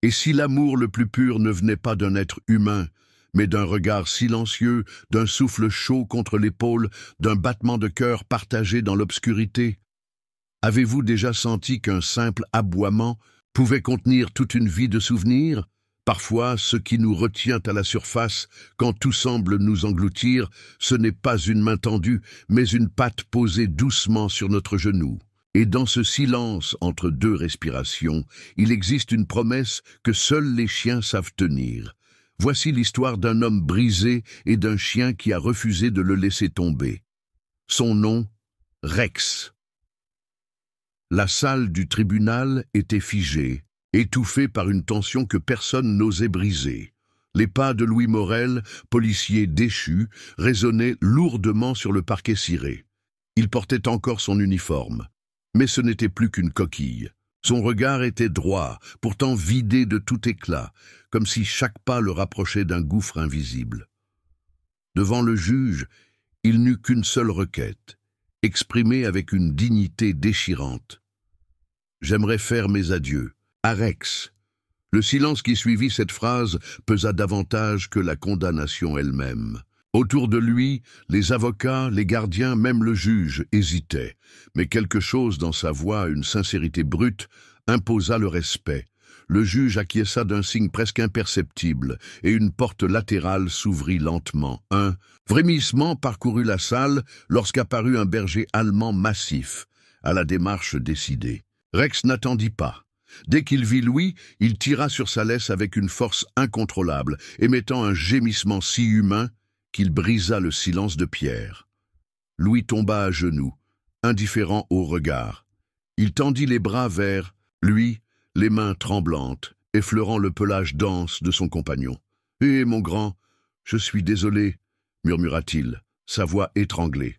Et si l'amour le plus pur ne venait pas d'un être humain, mais d'un regard silencieux, d'un souffle chaud contre l'épaule, d'un battement de cœur partagé dans l'obscurité? Avez-vous déjà senti qu'un simple aboiement pouvait contenir toute une vie de souvenirs? Parfois, ce qui nous retient à la surface, quand tout semble nous engloutir, ce n'est pas une main tendue, mais une patte posée doucement sur notre genou. Et dans ce silence entre deux respirations, il existe une promesse que seuls les chiens savent tenir. Voici l'histoire d'un homme brisé et d'un chien qui a refusé de le laisser tomber. Son nom, Rex. La salle du tribunal était figée, étouffée par une tension que personne n'osait briser. Les pas de Louis Morel, policier déchu, résonnaient lourdement sur le parquet ciré. Il portait encore son uniforme. Mais ce n'était plus qu'une coquille. Son regard était droit, pourtant vidé de tout éclat, comme si chaque pas le rapprochait d'un gouffre invisible. Devant le juge, il n'eut qu'une seule requête, exprimée avec une dignité déchirante. « J'aimerais faire mes adieux. À Rex. » Le silence qui suivit cette phrase pesa davantage que la condamnation elle-même. Autour de lui, les avocats, les gardiens, même le juge hésitaient, mais quelque chose dans sa voix, une sincérité brute, imposa le respect. Le juge acquiesça d'un signe presque imperceptible, et une porte latérale s'ouvrit lentement. Un frémissement parcourut la salle lorsqu'apparut un berger allemand massif, à la démarche décidée. Rex n'attendit pas. Dès qu'il vit Louis, il tira sur sa laisse avec une force incontrôlable, émettant un gémissement si humain qu'il brisa le silence de pierre. Louis tomba à genoux, indifférent au regard. Il tendit les bras vers lui, les mains tremblantes, effleurant le pelage dense de son compagnon. « Eh, mon grand, je suis désolé, » murmura-t-il, sa voix étranglée.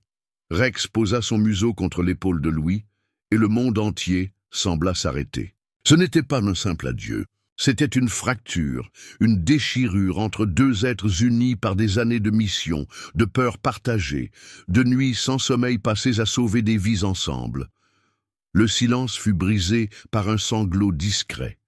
Rex posa son museau contre l'épaule de Louis, et le monde entier sembla s'arrêter. Ce n'était pas un simple adieu. C'était une fracture, une déchirure entre deux êtres unis par des années de mission, de peurs partagées, de nuits sans sommeil passées à sauver des vies ensemble. Le silence fut brisé par un sanglot discret.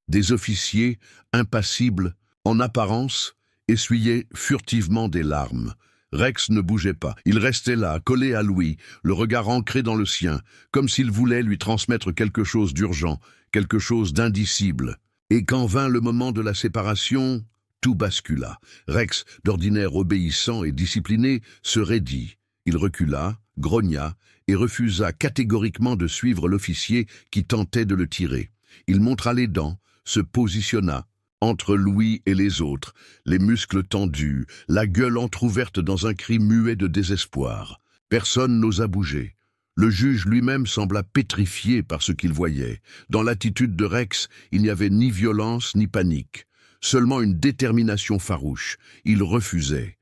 Des officiers, impassibles, en apparence, essuyaient furtivement des larmes. Rex ne bougeait pas. Il restait là, collé à Louis, le regard ancré dans le sien, comme s'il voulait lui transmettre quelque chose d'urgent, quelque chose d'indicible. Et quand vint le moment de la séparation, tout bascula. Rex, d'ordinaire obéissant et discipliné, se raidit. Il recula, grogna et refusa catégoriquement de suivre l'officier qui tentait de le tirer. Il montra les dents, se positionna entre Louis et les autres, les muscles tendus, la gueule entr'ouverte dans un cri muet de désespoir. Personne n'osa bouger. Le juge lui-même sembla pétrifié par ce qu'il voyait. Dans l'attitude de Rex, il n'y avait ni violence ni panique, seulement une détermination farouche. Il refusait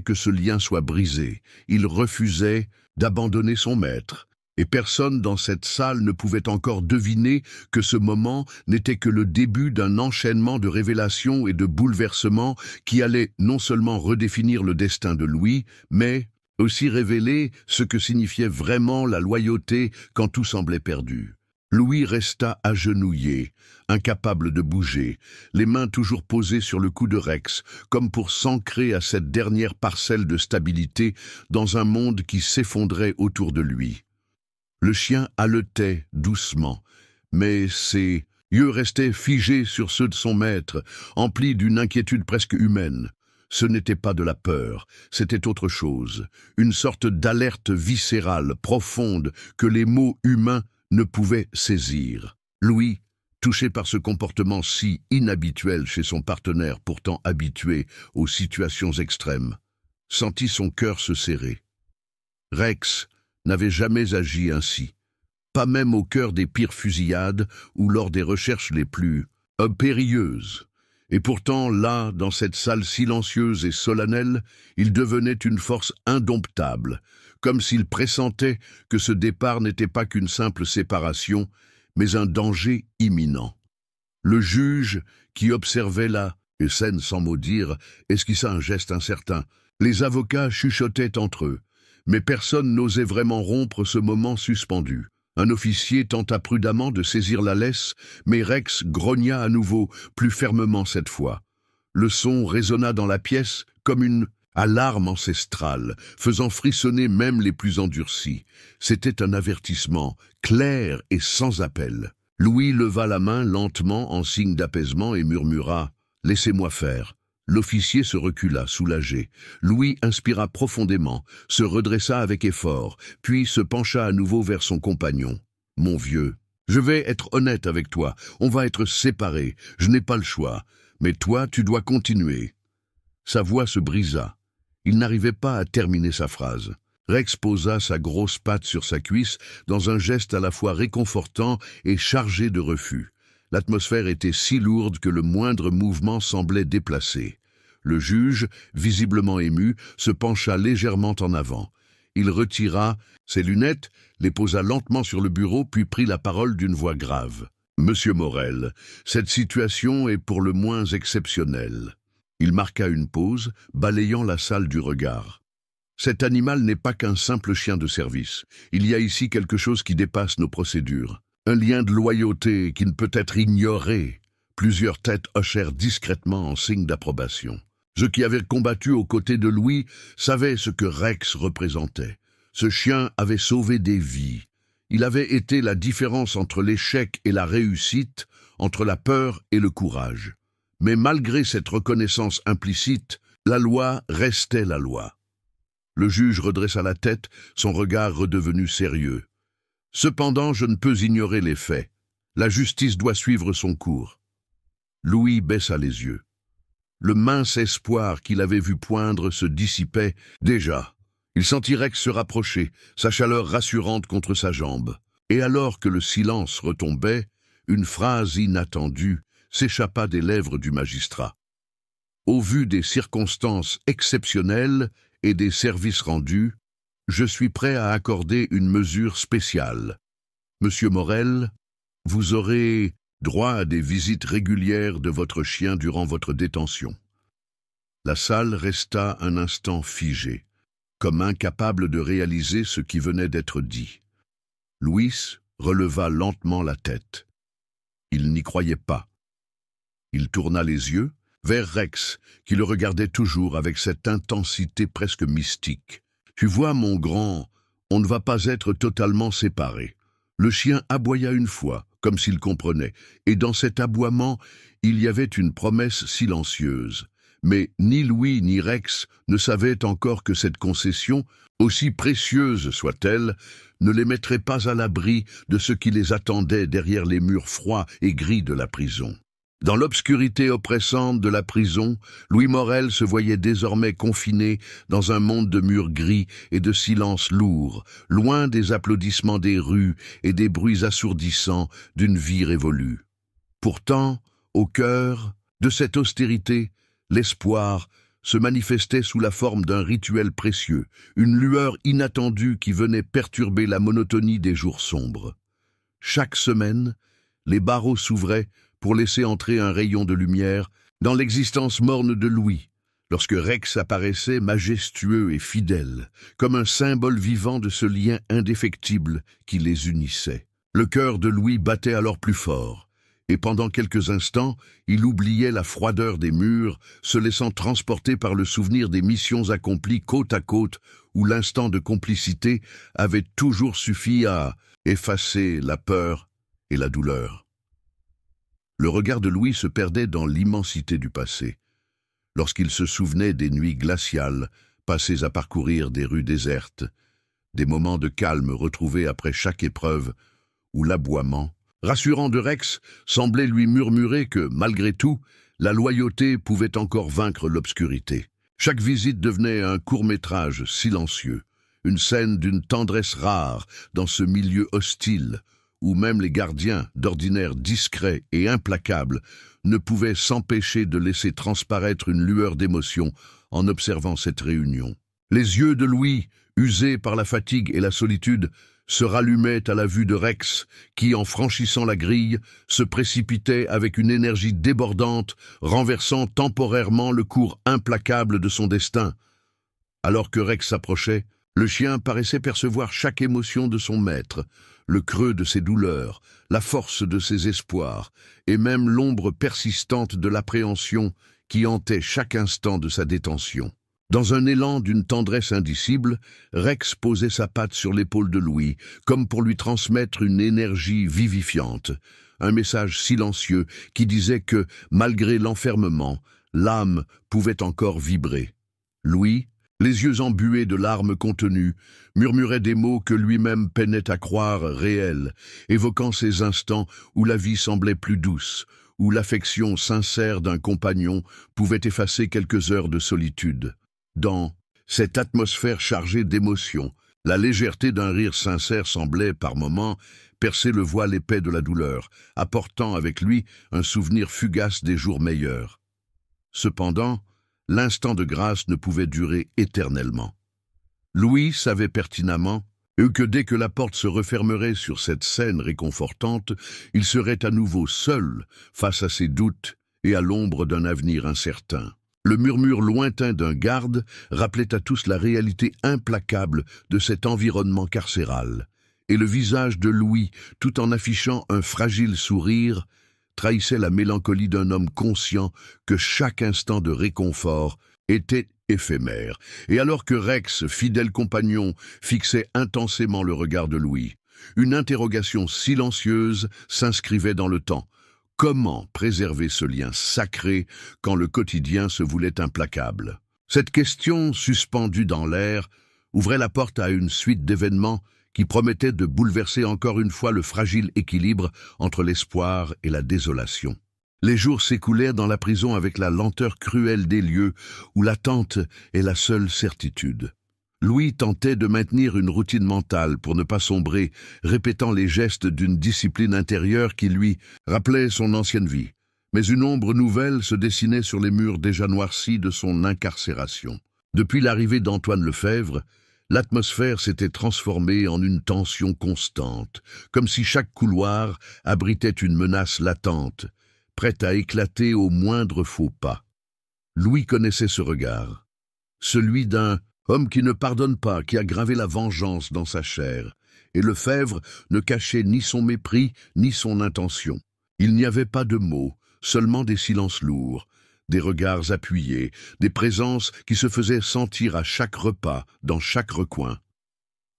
que ce lien soit brisé. Il refusait d'abandonner son maître. Et personne dans cette salle ne pouvait encore deviner que ce moment n'était que le début d'un enchaînement de révélations et de bouleversements qui allait non seulement redéfinir le destin de Louis, mais aussi révéler ce que signifiait vraiment la loyauté quand tout semblait perdu. Louis resta agenouillé, incapable de bouger, les mains toujours posées sur le cou de Rex, comme pour s'ancrer à cette dernière parcelle de stabilité dans un monde qui s'effondrait autour de lui. Le chien haletait doucement, mais ses yeux restaient figés sur ceux de son maître, emplis d'une inquiétude presque humaine. Ce n'était pas de la peur, c'était autre chose, une sorte d'alerte viscérale, profonde, que les mots humains ne pouvaient saisir. Louis, touché par ce comportement si inhabituel chez son partenaire pourtant habitué aux situations extrêmes, sentit son cœur se serrer. Rex n'avait jamais agi ainsi, pas même au cœur des pires fusillades ou lors des recherches les plus périlleuses. Et pourtant, là, dans cette salle silencieuse et solennelle, il devenait une force indomptable, comme s'il pressentait que ce départ n'était pas qu'une simple séparation, mais un danger imminent. Le juge, qui observait la scène sans mot dire, esquissa un geste incertain. Les avocats chuchotaient entre eux, mais personne n'osait vraiment rompre ce moment suspendu. Un officier tenta prudemment de saisir la laisse, mais Rex grogna à nouveau, plus fermement cette fois. Le son résonna dans la pièce comme une alarme ancestrale, faisant frissonner même les plus endurcis. C'était un avertissement, clair et sans appel. Louis leva la main lentement en signe d'apaisement et murmura « Laissez-moi faire ». L'officier se recula, soulagé. Louis inspira profondément, se redressa avec effort, puis se pencha à nouveau vers son compagnon. « Mon vieux, je vais être honnête avec toi, on va être séparés, je n'ai pas le choix, mais toi tu dois continuer. » Sa voix se brisa. Il n'arrivait pas à terminer sa phrase. Rex posa sa grosse patte sur sa cuisse dans un geste à la fois réconfortant et chargé de refus. L'atmosphère était si lourde que le moindre mouvement semblait déplacé. Le juge, visiblement ému, se pencha légèrement en avant. Il retira ses lunettes, les posa lentement sur le bureau, puis prit la parole d'une voix grave. « Monsieur Morel, cette situation est pour le moins exceptionnelle. » Il marqua une pause, balayant la salle du regard. « Cet animal n'est pas qu'un simple chien de service. Il y a ici quelque chose qui dépasse nos procédures. Un lien de loyauté qui ne peut être ignoré. » Plusieurs têtes hochèrent discrètement en signe d'approbation. Ceux qui avaient combattu aux côtés de Louis savaient ce que Rex représentait. Ce chien avait sauvé des vies. Il avait été la différence entre l'échec et la réussite, entre la peur et le courage. Mais malgré cette reconnaissance implicite, la loi restait la loi. Le juge redressa la tête, son regard redevenu sérieux. « Cependant, je ne peux ignorer les faits. La justice doit suivre son cours. » Louis baissa les yeux. Le mince espoir qu'il avait vu poindre se dissipait déjà. Il sentit Rex se rapprocher, sa chaleur rassurante contre sa jambe. Et alors que le silence retombait, une phrase inattendue s'échappa des lèvres du magistrat. « Au vu des circonstances exceptionnelles et des services rendus, je suis prêt à accorder une mesure spéciale. Monsieur Morel, vous aurez droit à des visites régulières de votre chien durant votre détention. » La salle resta un instant figée, comme incapable de réaliser ce qui venait d'être dit. Louis releva lentement la tête. Il n'y croyait pas. Il tourna les yeux vers Rex, qui le regardait toujours avec cette intensité presque mystique. « Tu vois, mon grand, on ne va pas être totalement séparés. » Le chien aboya une fois, comme s'il comprenait, et dans cet aboiement, il y avait une promesse silencieuse. Mais ni Louis ni Rex ne savaient encore que cette concession, aussi précieuse soit-elle, ne les mettrait pas à l'abri de ce qui les attendait derrière les murs froids et gris de la prison. Dans l'obscurité oppressante de la prison, Louis Morel se voyait désormais confiné dans un monde de murs gris et de silence lourd, loin des applaudissements des rues et des bruits assourdissants d'une vie révolue. Pourtant, au cœur de cette austérité, l'espoir se manifestait sous la forme d'un rituel précieux, une lueur inattendue qui venait perturber la monotonie des jours sombres. Chaque semaine, les barreaux s'ouvraient pour laisser entrer un rayon de lumière dans l'existence morne de Louis, lorsque Rex apparaissait majestueux et fidèle, comme un symbole vivant de ce lien indéfectible qui les unissait. Le cœur de Louis battait alors plus fort, et pendant quelques instants, il oubliait la froideur des murs, se laissant transporter par le souvenir des missions accomplies côte à côte, où l'instant de complicité avait toujours suffi à effacer la peur et la douleur. Le regard de Louis se perdait dans l'immensité du passé, lorsqu'il se souvenait des nuits glaciales passées à parcourir des rues désertes, des moments de calme retrouvés après chaque épreuve, où l'aboiement, rassurant de Rex, semblait lui murmurer que, malgré tout, la loyauté pouvait encore vaincre l'obscurité. Chaque visite devenait un court-métrage silencieux, une scène d'une tendresse rare dans ce milieu hostile, où même les gardiens, d'ordinaire discrets et implacables, ne pouvaient s'empêcher de laisser transparaître une lueur d'émotion en observant cette réunion. Les yeux de Louis, usés par la fatigue et la solitude, se rallumaient à la vue de Rex, qui, en franchissant la grille, se précipitait avec une énergie débordante, renversant temporairement le cours implacable de son destin. Alors que Rex s'approchait, le chien paraissait percevoir chaque émotion de son maître, le creux de ses douleurs, la force de ses espoirs, et même l'ombre persistante de l'appréhension qui hantait chaque instant de sa détention. Dans un élan d'une tendresse indicible, Rex posait sa patte sur l'épaule de Louis, comme pour lui transmettre une énergie vivifiante, un message silencieux qui disait que, malgré l'enfermement, l'âme pouvait encore vibrer. Louis, les yeux embués de larmes contenues, murmurait des mots que lui-même peinait à croire réels, évoquant ces instants où la vie semblait plus douce, où l'affection sincère d'un compagnon pouvait effacer quelques heures de solitude. Dans cette atmosphère chargée d'émotions, la légèreté d'un rire sincère semblait, par moments, percer le voile épais de la douleur, apportant avec lui un souvenir fugace des jours meilleurs. Cependant, l'instant de grâce ne pouvait durer éternellement. Louis savait pertinemment que dès que la porte se refermerait sur cette scène réconfortante, il serait à nouveau seul face à ses doutes et à l'ombre d'un avenir incertain. Le murmure lointain d'un garde rappelait à tous la réalité implacable de cet environnement carcéral, et le visage de Louis, tout en affichant un fragile sourire, trahissait la mélancolie d'un homme conscient que chaque instant de réconfort était éphémère. Et alors que Rex, fidèle compagnon, fixait intensément le regard de Louis, une interrogation silencieuse s'inscrivait dans le temps. Comment préserver ce lien sacré quand le quotidien se voulait implacable? Cette question, suspendue dans l'air, ouvrait la porte à une suite d'événements qui promettaient de bouleverser encore une fois le fragile équilibre entre l'espoir et la désolation. Les jours s'écoulèrent dans la prison avec la lenteur cruelle des lieux où l'attente est la seule certitude. Louis tentait de maintenir une routine mentale pour ne pas sombrer, répétant les gestes d'une discipline intérieure qui lui rappelait son ancienne vie. Mais une ombre nouvelle se dessinait sur les murs déjà noircis de son incarcération. Depuis l'arrivée d'Antoine Lefebvre, l'atmosphère s'était transformée en une tension constante, comme si chaque couloir abritait une menace latente, prête à éclater au moindre faux pas. Louis connaissait ce regard, celui d'un homme qui ne pardonne pas, qui a gravé la vengeance dans sa chair, et Lefebvre ne cachait ni son mépris ni son intention. Il n'y avait pas de mots, seulement des silences lourds, des regards appuyés, des présences qui se faisaient sentir à chaque repas, dans chaque recoin.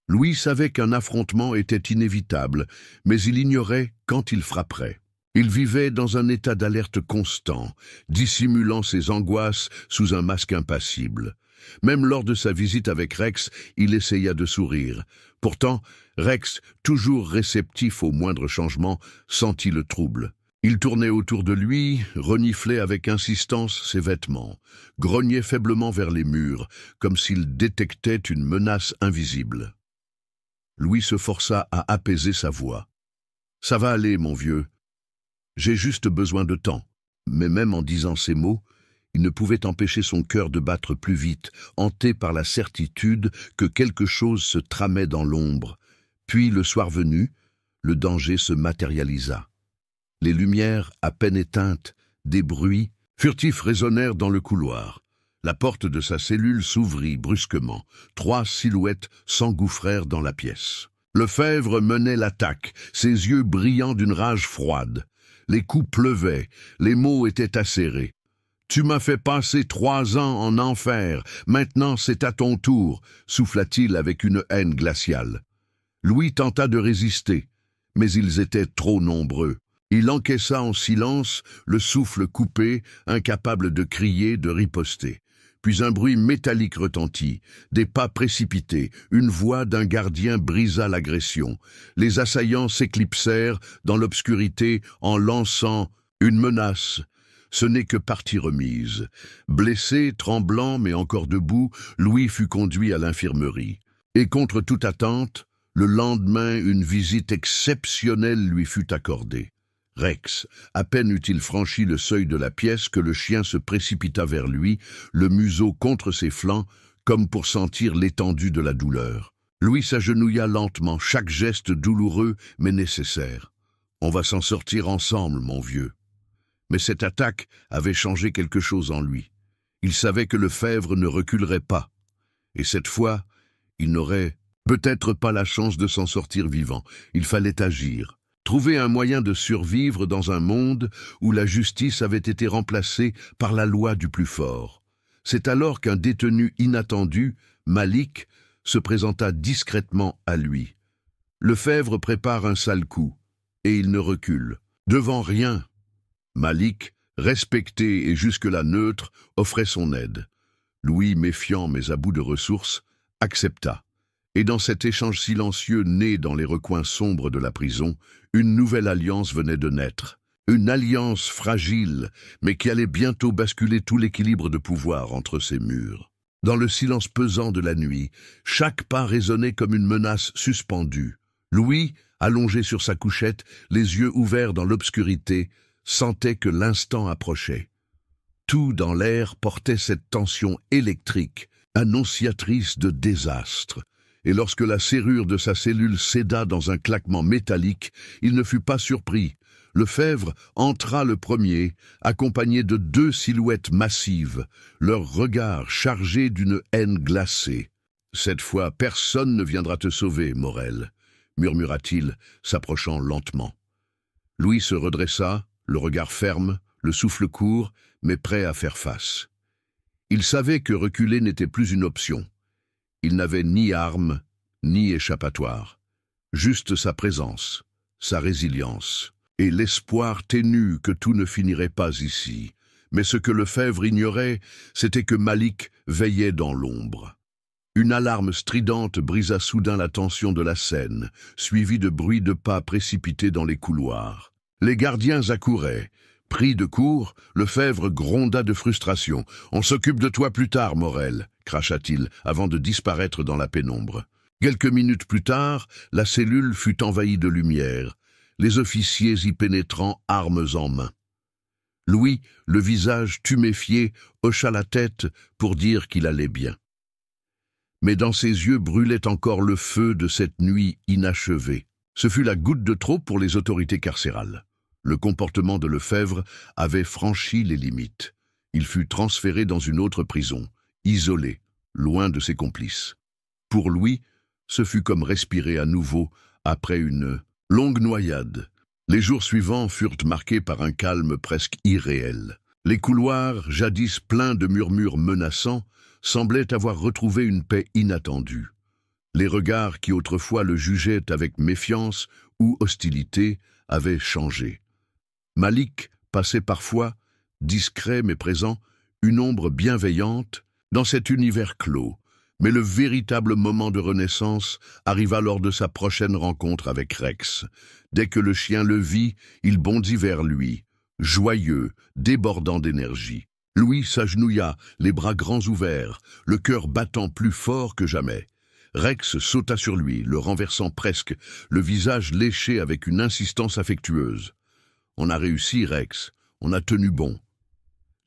Louis savait qu'un affrontement était inévitable, mais il ignorait quand il frapperait. Il vivait dans un état d'alerte constant, dissimulant ses angoisses sous un masque impassible. Même lors de sa visite avec Rex, il essaya de sourire. Pourtant, Rex, toujours réceptif au moindre changement, sentit le trouble. Il tournait autour de lui, reniflait avec insistance ses vêtements, grognait faiblement vers les murs, comme s'il détectait une menace invisible. Louis se força à apaiser sa voix. « Ça va aller, mon vieux. J'ai juste besoin de temps. » Mais même en disant ces mots, il ne pouvait empêcher son cœur de battre plus vite, hanté par la certitude que quelque chose se tramait dans l'ombre. Puis, le soir venu, le danger se matérialisa. Les lumières, à peine éteintes, des bruits furtifs résonnèrent dans le couloir. La porte de sa cellule s'ouvrit brusquement. 3 silhouettes s'engouffrèrent dans la pièce. Lefebvre menait l'attaque, ses yeux brillants d'une rage froide. Les coups pleuvaient, les mots étaient acérés. « Tu m'as fait passer 3 ans en enfer, maintenant c'est à ton tour », souffla-t-il avec une haine glaciale. Louis tenta de résister, mais ils étaient trop nombreux. Il encaissa en silence, le souffle coupé, incapable de crier, de riposter. Puis un bruit métallique retentit, des pas précipités, une voix d'un gardien brisa l'agression. Les assaillants s'éclipsèrent dans l'obscurité en lançant une menace. Ce n'est que partie remise. Blessé, tremblant, mais encore debout, Louis fut conduit à l'infirmerie. Et contre toute attente, le lendemain, une visite exceptionnelle lui fut accordée. Rex, à peine eut-il franchi le seuil de la pièce que le chien se précipita vers lui, le museau contre ses flancs, comme pour sentir l'étendue de la douleur. Louis s'agenouilla lentement, chaque geste douloureux mais nécessaire. « On va s'en sortir ensemble, mon vieux. » Mais cette attaque avait changé quelque chose en lui. Il savait que Lefebvre ne reculerait pas. Et cette fois, il n'aurait Peut-être pas la chance de s'en sortir vivant. Il fallait agir. Trouver un moyen de survivre dans un monde où la justice avait été remplacée par la loi du plus fort. C'est alors qu'un détenu inattendu, Malik, se présenta discrètement à lui. Lefebvre prépare un sale coup, et il ne recule. Devant rien, Malik, respecté et jusque-là neutre, offrait son aide. Louis, méfiant mais à bout de ressources, accepta. Et dans cet échange silencieux né dans les recoins sombres de la prison, une nouvelle alliance venait de naître. Une alliance fragile, mais qui allait bientôt basculer tout l'équilibre de pouvoir entre ces murs. Dans le silence pesant de la nuit, chaque pas résonnait comme une menace suspendue. Louis, allongé sur sa couchette, les yeux ouverts dans l'obscurité, sentait que l'instant approchait. Tout dans l'air portait cette tension électrique, annonciatrice de désastre. Et lorsque la serrure de sa cellule céda dans un claquement métallique, il ne fut pas surpris. Lefebvre entra le premier, accompagné de deux silhouettes massives, leurs regards chargés d'une haine glacée. « Cette fois, personne ne viendra te sauver, Morel », murmura-t-il, s'approchant lentement. Louis se redressa, le regard ferme, le souffle court, mais prêt à faire face. Il savait que reculer n'était plus une option. Il n'avait ni arme, ni échappatoire. Juste sa présence, sa résilience, et l'espoir ténu que tout ne finirait pas ici. Mais ce que Lefebvre ignorait, c'était que Malik veillait dans l'ombre. Une alarme stridente brisa soudain la tension de la scène, suivie de bruits de pas précipités dans les couloirs. Les gardiens accouraient. Pris de court, Lefebvre gronda de frustration. « On s'occupe de toi plus tard, Morel », cracha-t-il, avant de disparaître dans la pénombre. Quelques minutes plus tard, la cellule fut envahie de lumière, les officiers y pénétrant armes en main. Louis, le visage tuméfié, hocha la tête pour dire qu'il allait bien. Mais dans ses yeux brûlait encore le feu de cette nuit inachevée. Ce fut la goutte de trop pour les autorités carcérales. Le comportement de Lefebvre avait franchi les limites. Il fut transféré dans une autre prison, isolé, loin de ses complices. Pour Louis, ce fut comme respirer à nouveau après une longue noyade. Les jours suivants furent marqués par un calme presque irréel. Les couloirs, jadis pleins de murmures menaçants, semblaient avoir retrouvé une paix inattendue. Les regards qui autrefois le jugeaient avec méfiance ou hostilité avaient changé. Malik passait parfois, discret mais présent, une ombre bienveillante dans cet univers clos. Mais le véritable moment de renaissance arriva lors de sa prochaine rencontre avec Rex. Dès que le chien le vit, il bondit vers lui, joyeux, débordant d'énergie. Louis s'agenouilla, les bras grands ouverts, le cœur battant plus fort que jamais. Rex sauta sur lui, le renversant presque, le visage léché avec une insistance affectueuse. « On a réussi, Rex. On a tenu bon. »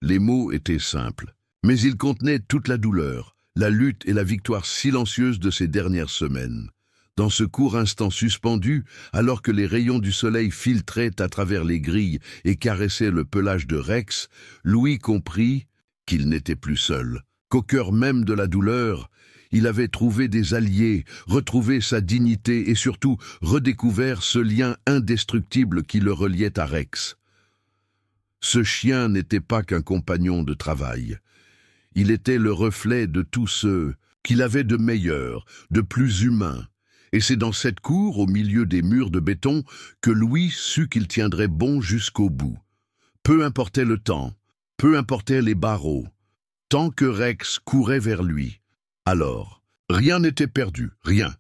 Les mots étaient simples, mais ils contenaient toute la douleur, la lutte et la victoire silencieuse de ces dernières semaines. Dans ce court instant suspendu, alors que les rayons du soleil filtraient à travers les grilles et caressaient le pelage de Rex, Louis comprit qu'il n'était plus seul, qu'au cœur même de la douleur, il avait trouvé des alliés, retrouvé sa dignité et surtout redécouvert ce lien indestructible qui le reliait à Rex. Ce chien n'était pas qu'un compagnon de travail. Il était le reflet de tous ceux qu'il avait de meilleurs, de plus humains. Et c'est dans cette cour, au milieu des murs de béton, que Louis sut qu'il tiendrait bon jusqu'au bout. Peu importait le temps, peu importaient les barreaux, tant que Rex courait vers lui. Alors, rien n'était perdu, rien.